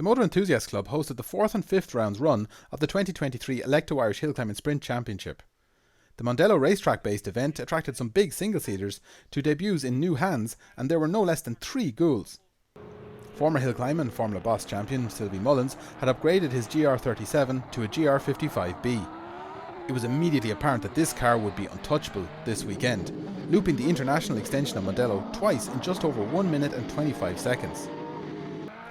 The Motor Enthusiasts Club hosted the 4th and 5th rounds run of the 2023 Alekto Irish Hillclimb and Sprint Championship. The Mondello racetrack-based event attracted some big single-seaters to debuts in new hands, and there were no less than 3 ghouls. Former Hillclimb and Formula Boss champion Sylvie Mullins had upgraded his GR37 to a GR55B. It was immediately apparent that this car would be untouchable this weekend, looping the international extension of Mondello twice in just over 1 minute and 25 seconds.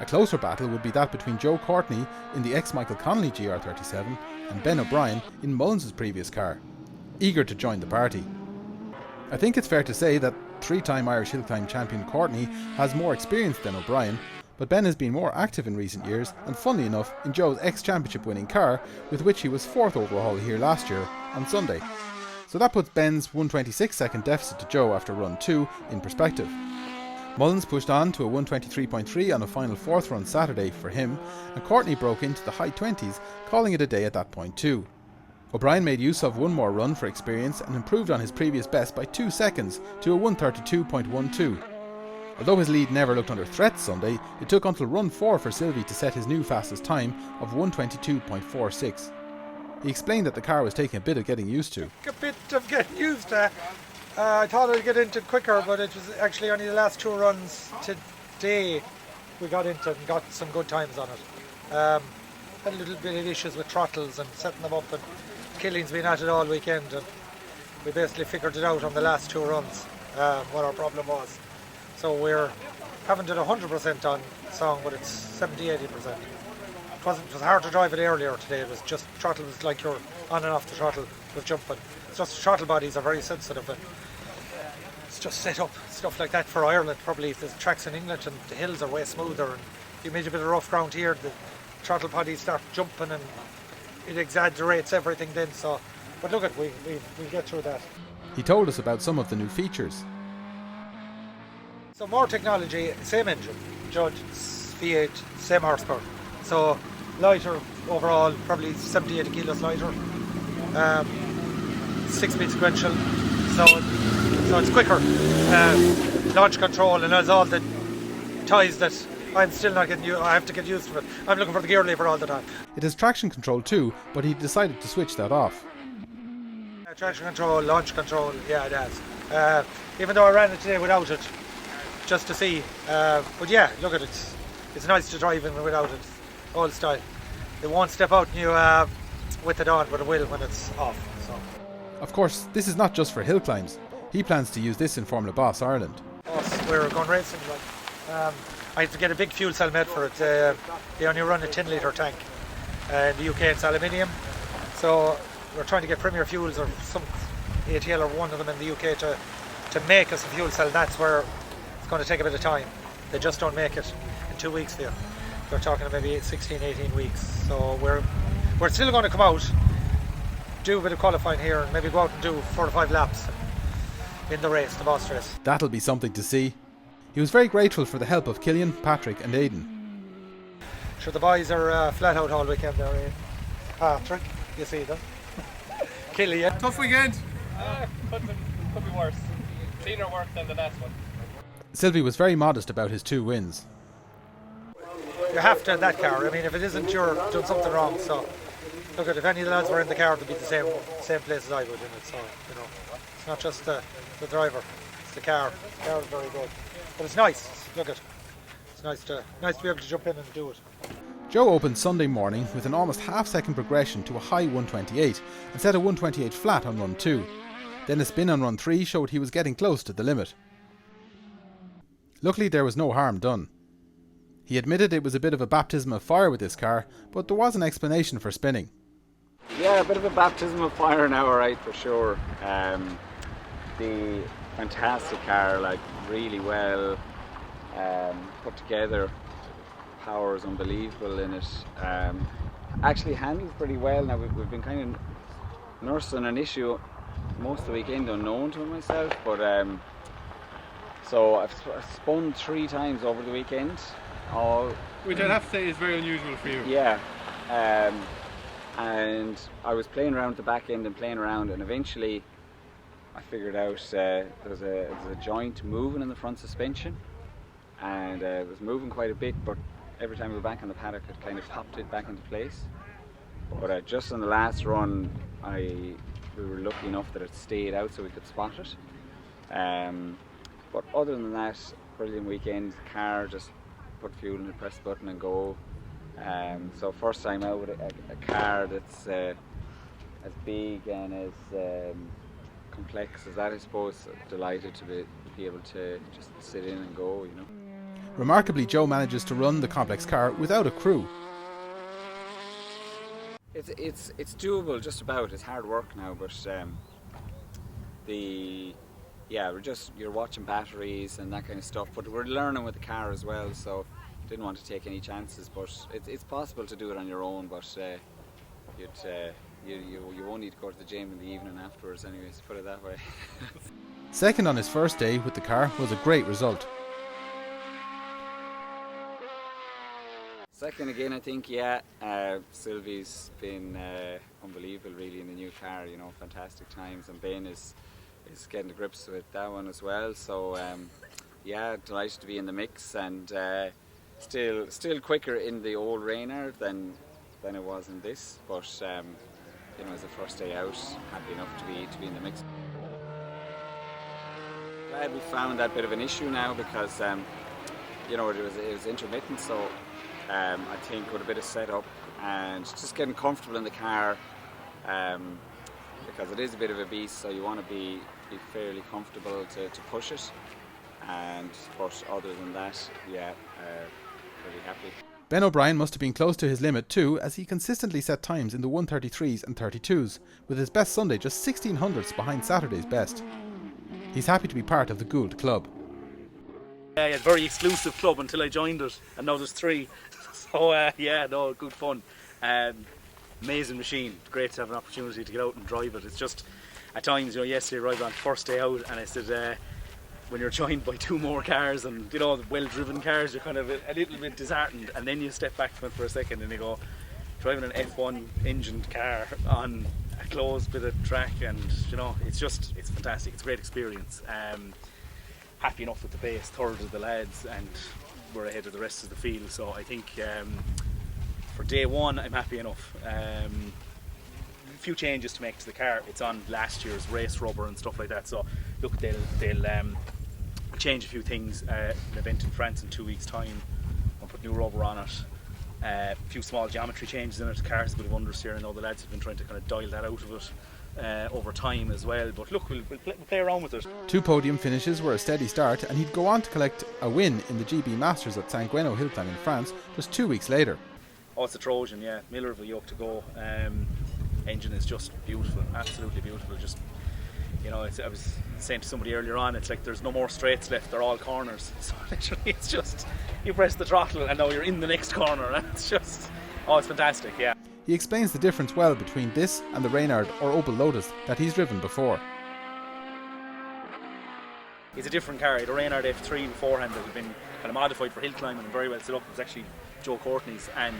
A closer battle would be that between Joe Courtney in the ex-Michael Connolly GR37 and Ben O'Brien in Mullins' previous car, eager to join the party. I think it's fair to say that 3-time Irish Hillclimb champion Courtney has more experience than O'Brien, but Ben has been more active in recent years and, funnily enough, in Joe's ex-championship winning car, with which he was 4th overall here last year on Sunday. So that puts Ben's 126-second deficit to Joe after run 2 in perspective. Mullins pushed on to a 123.3 on a final 4th run Saturday for him, and Courtney broke into the high 20s, calling it a day at that point too. O'Brien made use of one more run for experience and improved on his previous best by 2 seconds to a 132.12. Although his lead never looked under threat Sunday, it took until run 4 for Sylvie to set his new fastest time of 122.46. He explained that the car was taking a bit of getting used to. A bit of getting used to. I thought I'd get into it quicker, but it was actually only the last 2 runs today we got into it and got some good times on it. Had a little bit of issues with throttles and setting them up, and Killing's been at it all weekend, and we basically figured it out on the last 2 runs what our problem was. So we're haven't done 100% on song, but it's 70-80%. It was hard to drive it earlier today. It was just throttle was like you're on and off the throttle with jumping. It's just the throttle bodies are very sensitive, and it's just set up stuff like that for Ireland. Probably if there's tracks in England and the hills are way smoother, and you made a bit of rough ground here, the throttle bodies start jumping and it exaggerates everything then. So, but look at we'll get through that. He told us about some of the new features. So more technology, same engine, Judge V8, same horsepower. So lighter overall, probably 70-80 kilos lighter. 6-speed sequential, so it's quicker. Launch control, and there's all the ties that I'm still not getting used. I have to get used to it. I'm looking for the gear lever all the time. It has traction control too, but he decided to switch that off. Traction control, launch control, yeah, it has. Even though I ran it today without it, just to see. But yeah, look at it. It's nice to drive in without it. Old style. It won't step out and you with it on, but it will when it's off. So. Of course, this is not just for hill climbs. He plans to use this in Formula Boss Ireland. We're going racing. I have to get a big fuel cell made for it. They only run a 10-litre tank. In the UK it's aluminium. So we're trying to get Premier Fuels or some ATL or one of them in the UK to make us a fuel cell. That's where it's going to take a bit of time. They just don't make it in 2 weeks there. They're talking maybe 16-18 weeks. So we're still going to come out, do a bit of qualifying here, and maybe go out and do 4 to 5 laps in the race, the boss race. That'll be something to see. He was very grateful for the help of Killian, Patrick and Aidan. Sure, the boys are flat out all weekend there, eh? Patrick, you see them. Killian. Tough weekend. Could be worse. Cleaner work than the last one. Sylvie was very modest about his 2 wins. You have to in that car. I mean, if it isn't, you're doing something wrong. So, look at if any of the lads were in the car, they'd be the same place as I would in it. So, you know, it's not just the driver, it's the car. The car is very good, but it's nice. Look at, it's nice to be able to jump in and do it. Joe opened Sunday morning with an almost half-second progression to a high 128 and set a 128 flat on run 2. Then a spin on run 3 showed he was getting close to the limit. Luckily there was no harm done. He admitted it was a bit of a baptism of fire with this car, but there was an explanation for spinning. Yeah, a bit of a baptism of fire now, alright, for sure. The fantastic car, like really well put together. Power is unbelievable in it. Actually handles pretty well now. We've been kind of nursing an issue most of the weekend unknown to myself, but so I've spun 3 times over the weekend. Which I'd have to say is very unusual for you. Yeah, and I was playing around at the back end and playing around, and eventually I figured out there's a joint moving in the front suspension, and it was moving quite a bit, but every time we were back on the paddock, it kind of popped it back into place. But just on the last run, we were lucky enough that it stayed out so we could spot it. But other than that, brilliant weekend. The car just put fuel in, press the button and go. So first time out with a car that's as big and as complex as that, I suppose. Delighted to be able to just sit in and go, you know. Remarkably, Joe manages to run the complex car without a crew. It's doable, just about. It's hard work now, but you're watching batteries and that kind of stuff. But we're learning with the car as well, so didn't want to take any chances. But it's possible to do it on your own. But you won't need to go to the gym in the evening afterwards, anyways. Put it that way. Second on his first day with the car was a great result. Second again, I think, Sylvie's been unbelievable really in the new car, you know, fantastic times, and Ben is getting to grips with that one as well, so delighted to be in the mix, and still quicker in the old Reynard than it was in this, but you know, as a first day out, happy enough to be in the mix. Glad we found that bit of an issue now, because you know, it was intermittent, so I think with a bit of setup and just getting comfortable in the car, because it is a bit of a beast, so you want to be fairly comfortable to push it. But other than that, really happy. Ben O'Brien must have been close to his limit too, as he consistently set times in the 1:33s and 32s, with his best Sunday just 1600ths behind Saturday's best. He's happy to be part of the Gould club. Yeah, very exclusive club until I joined it, and now there's 3. So good fun. Amazing machine. Great to have an opportunity to get out and drive it. It's just, at times, you know, yesterday I arrived on first day out, and I said, when you're joined by 2 more cars and, you know, well-driven cars, you're kind of a little bit disheartened, and then you step back from it for a second and you go, driving an F1 engined car on a closed bit of track, and, you know, it's fantastic. It's a great experience. Happy enough with the base, third of the lads, and we're ahead of the rest of the field, so I think for day one I'm happy enough. A few changes to make to the car. It's on last year's race rubber and stuff like that, so look, they'll change a few things. An event in France in 2 weeks' time, I'll put new rubber on it. A few small geometry changes in it. The car's a bit of understeer. I know the lads have been trying to kind of dial that out of it over time as well, but look, we'll play around with it. 2 podium finishes were a steady start, and he'd go on to collect a win in the GB Masters at St. Gueno Hillclimb in France just 2 weeks later. Oh, it's a Trojan, yeah. Miller of a yoke to go. Engine is just beautiful, absolutely beautiful. Just, you know, I was saying to somebody earlier on, it's like there's no more straights left, they're all corners. So literally it's just, you press the throttle and now you're in the next corner, and it's just, oh, it's fantastic, yeah. He explains the difference well between this and the Reynard or Opel Lotus that he's driven before. It's a different car. The Reynard F3 beforehand that had been kind of modified for hill climbing and very well set up. It was actually Joe Courtney's, and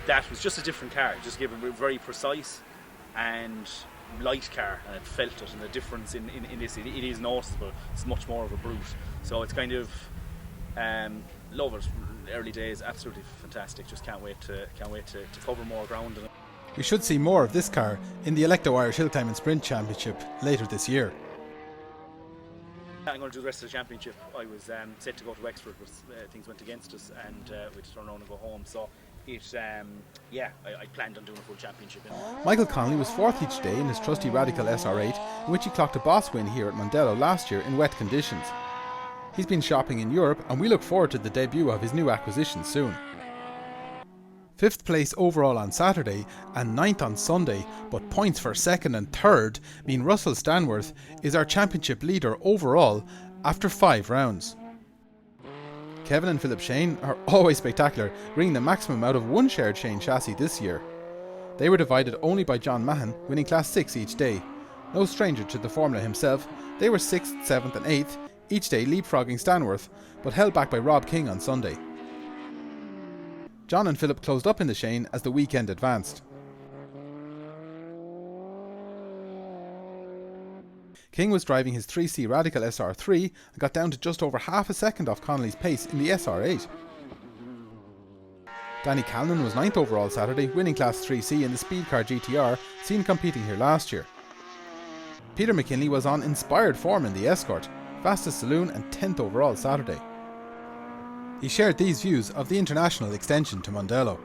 that was just a different car, just given very precise and light car, and it felt it, and the difference in this, it is noticeable. It's much more of a brute, so it's kind of love it. Early days, absolutely fantastic. Just can't wait to cover more ground in it. We should see more of this car in the Alekto Irish Hillclimb and Sprint Championship later this year. I'm going to do the rest of the championship. I was set to go to Wexford, but things went against us, and we had to turn around and go home. So I planned on doing a full championship. Michael Connolly was 4th each day in his trusty Radical SR8, in which he clocked a boss win here at Mondello last year in wet conditions. He's been shopping in Europe, and we look forward to the debut of his new acquisition soon. 5th place overall on Saturday and 9th on Sunday, but points for 2nd and 3rd mean Russell Stanworth is our championship leader overall after 5 rounds. Kevin and Philip Shane are always spectacular, bringing the maximum out of one shared Shane chassis this year. They were divided only by John Mahon, winning Class 6 each day. No stranger to the formula himself, they were 6th, 7th and 8th, each day leapfrogging Stanworth, but held back by Rob King on Sunday. John and Philip closed up in the Shane as the weekend advanced. King was driving his 3C Radical SR3 and got down to just over half a second off Connolly's pace in the SR8. Danny Callan was 9th overall Saturday, winning Class 3C in the Speed Car GTR, seen competing here last year. Peter McKinley was on inspired form in the Escort, fastest saloon and 10th overall Saturday. He shared these views of the international extension to Mondello.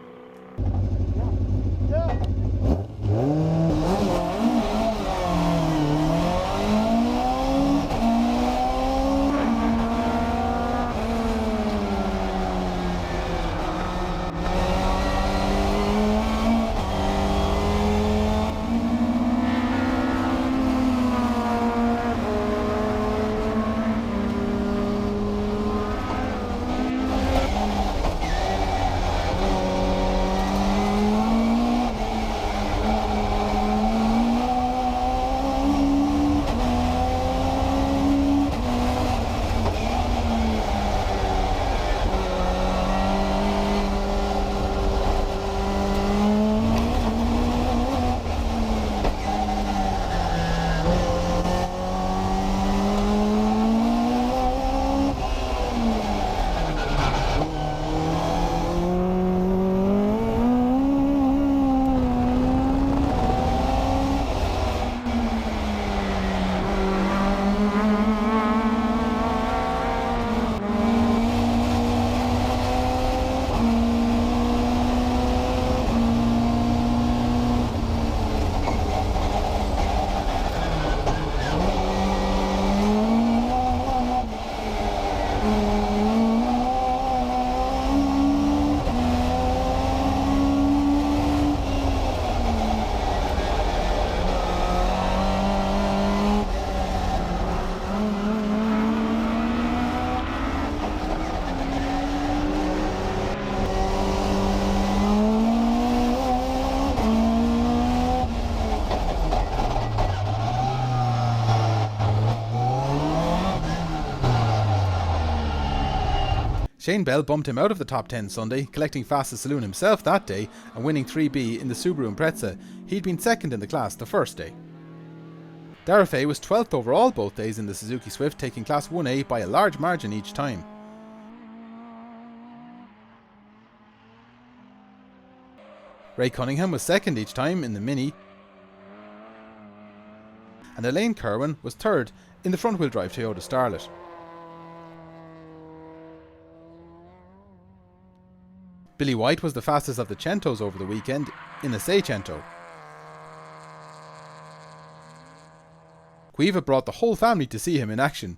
Shane Bell bumped him out of the top 10 Sunday, collecting fastest saloon himself that day and winning 3B in the Subaru Impreza. He'd been second in the class the first day. Dara Fay was 12th overall both days in the Suzuki Swift, taking Class 1A by a large margin each time. Ray Cunningham was second each time in the Mini, and Elaine Kerwin was third in the front-wheel drive Toyota Starlet. Billy White was the fastest of the Centos over the weekend in a Seicento. Quiva brought the whole family to see him in action.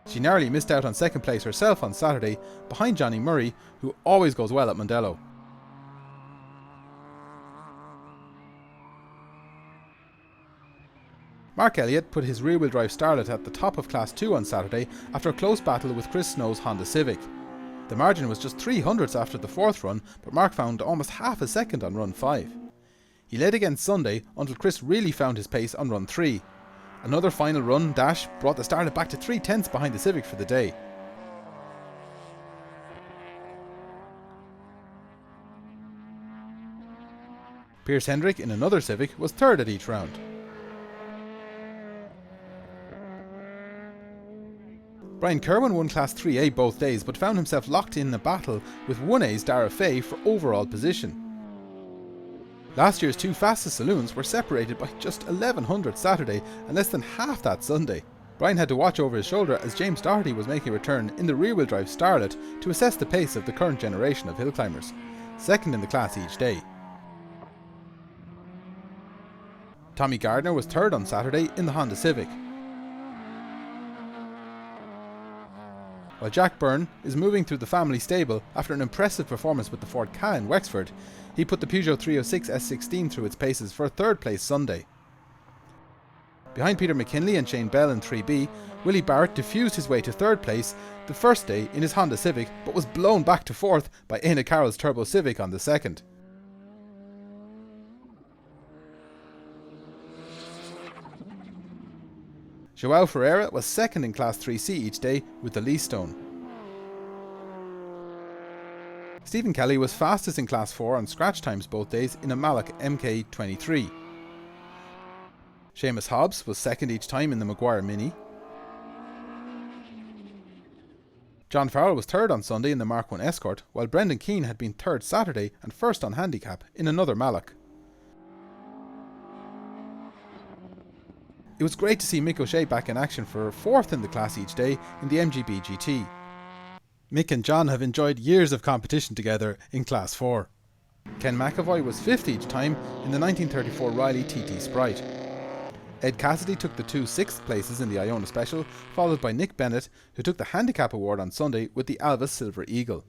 She narrowly missed out on second place herself on Saturday, behind Johnny Murray, who always goes well at Mondello. Mark Elliott put his rear-wheel drive Starlet at the top of Class 2 on Saturday after a close battle with Chris Snow's Honda Civic. The margin was just 300ths after the fourth run, but Mark found almost half a second on run 5. He led again Sunday until Chris really found his pace on run 3. Another final run dash brought the Starlet back to 3/10 behind the Civic for the day. Pierce Hendrick in another Civic was third at each round. Brian Kerwin won Class 3A both days, but found himself locked in a battle with 1A's Dara Fay for overall position. Last year's two fastest saloons were separated by just 1100 Saturday and less than half that Sunday. Brian had to watch over his shoulder as James Doherty was making a return in the rear-wheel drive Starlet to assess the pace of the current generation of hill climbers, second in the class each day. Tommy Gardner was third on Saturday in the Honda Civic. While Jack Byrne is moving through the family stable after an impressive performance with the Ford Ka in Wexford, he put the Peugeot 306 S16 through its paces for a third place Sunday. Behind Peter McKinley and Shane Bell in 3B, Willie Barrett diffused his way to third place the first day in his Honda Civic, but was blown back to fourth by Aina Carroll's Turbo Civic on the second. Joao Ferreira was second in Class 3C each day with the Lee Stone. Stephen Kelly was fastest in Class 4 on scratch times both days in a Mallock MK23. Seamus Hobbs was second each time in the Maguire Mini. John Farrell was third on Sunday in the Mark 1 Escort, while Brendan Keane had been third Saturday and first on handicap in another Malloch. It was great to see Mick O'Shea back in action for fourth in the class each day in the MGB GT. Mick and John have enjoyed years of competition together in Class 4. Ken McAvoy was fifth each time in the 1934 Riley TT Sprite. Ed Cassidy took the two sixth places in the Iona Special, followed by Nick Bennett, who took the Handicap Award on Sunday with the Alvis Silver Eagle.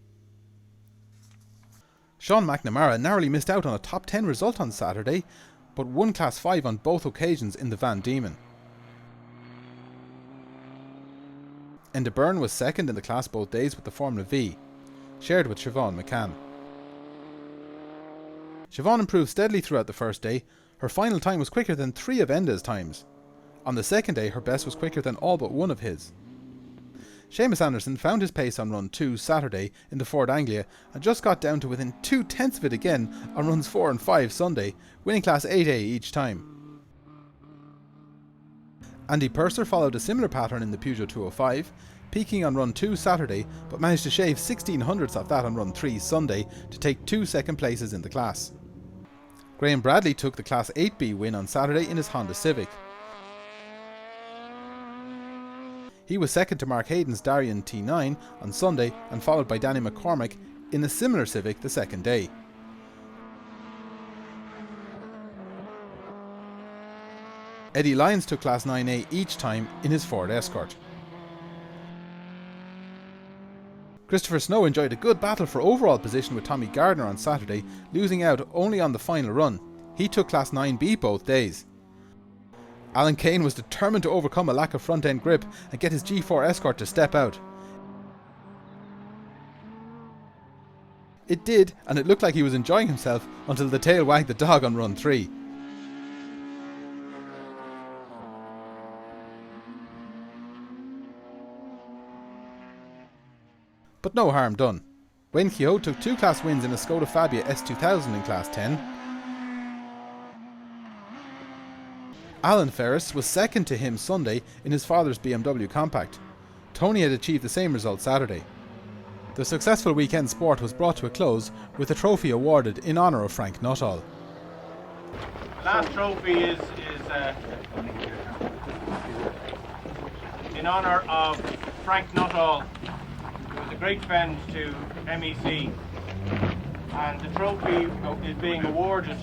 Sean McNamara narrowly missed out on a top 10 result on Saturday, but won Class 5 on both occasions in the Van Diemen. Enda Byrne was second in the class both days with the Formula V, shared with Siobhan McCann. Siobhan improved steadily throughout the first day. Her final time was quicker than 3 of Enda's times. On the second day, her best was quicker than all but 1 of his. Seamus Anderson found his pace on run 2 Saturday in the Ford Anglia and just got down to within 0.2 of it again on runs 4 and 5 Sunday, winning Class 8A each time. Andy Purser followed a similar pattern in the Peugeot 205, peaking on run 2 Saturday, but managed to shave 1600ths off that on run 3 Sunday to take 2 second places in the class. Graham Bradley took the Class 8B win on Saturday in his Honda Civic. He was second to Mark Hayden's Darien T9 on Sunday and followed by Danny McCormick in a similar Civic the second day. Eddie Lyons took Class 9A each time in his Ford Escort. Christopher Snow enjoyed a good battle for overall position with Tommy Gardner on Saturday, losing out only on the final run. He took Class 9B both days. Alan Kane was determined to overcome a lack of front end grip and get his G4 Escort to step out. It did, and it looked like he was enjoying himself until the tail wagged the dog on run 3. But no harm done. Wayne Kehoe took 2 class wins in a Skoda Fabia S2000 in Class 10. Alan Ferris was second to him Sunday in his father's BMW Compact. Tony had achieved the same result Saturday. The successful weekend sport was brought to a close with a trophy awarded in honour of Frank Nuttall. Last trophy is in honour of Frank Nuttall, who was a great friend to MEC, and the trophy is being awarded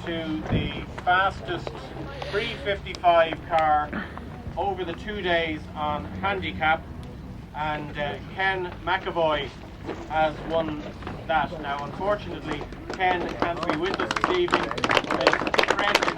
to the fastest pre-55 car over the 2 days on handicap, and Ken McAvoy has won that. Now unfortunately Ken can't be with us this evening. His friend